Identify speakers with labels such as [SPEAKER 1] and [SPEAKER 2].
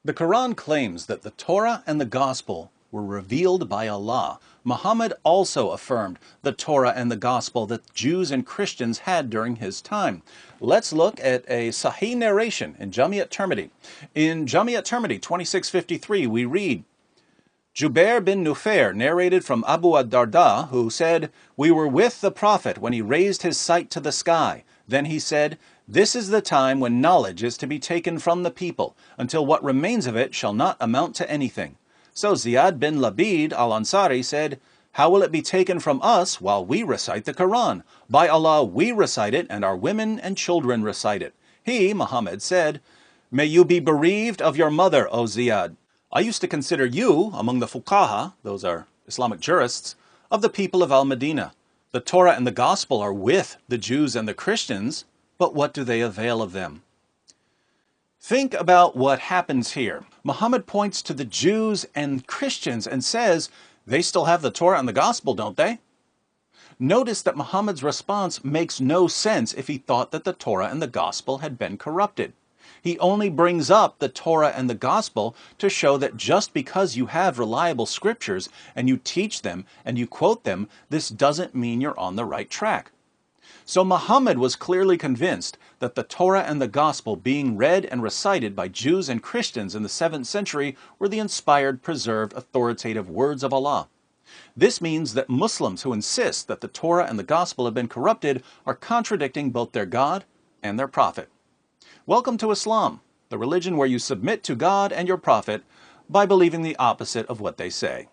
[SPEAKER 1] The Quran claims that the Torah and the Gospel were revealed by Allah. Muhammad also affirmed the Torah and the Gospel that Jews and Christians had during his time. Let's look at a Sahih narration in Jami' at-Tirmidhi. In Jami' at-Tirmidhi 2653 we read, Jubair bin Nufair narrated from Abu ad-Darda, who said, "We were with the Prophet when he raised his sight to the sky. Then he said, 'This is the time when knowledge is to be taken from the people, until what remains of it shall not amount to anything.' So Ziyad bin Labid al-Ansari said, 'How will it be taken from us while we recite the Quran? By Allah, we recite it, and our women and children recite it.' He, Muhammad, said, 'May you be bereaved of your mother, O Ziyad. I used to consider you among the fuqaha,' those are Islamic jurists, 'of the people of Al-Madinah. The Torah and the Gospel are with the Jews and the Christians, but what do they avail of them?'" Think about what happens here. Muhammad points to the Jews and Christians and says, they still have the Torah and the Gospel, don't they? Notice that Muhammad's response makes no sense if he thought that the Torah and the Gospel had been corrupted. He only brings up the Torah and the Gospel to show that just because you have reliable scriptures and you teach them and you quote them, this doesn't mean you're on the right track. So Muhammad was clearly convinced that the Torah and the Gospel being read and recited by Jews and Christians in the 7th century were the inspired, preserved, authoritative words of Allah. This means that Muslims who insist that the Torah and the Gospel have been corrupted are contradicting both their God and their Prophet. Welcome to Islam, the religion where you submit to God and your Prophet by believing the opposite of what they say.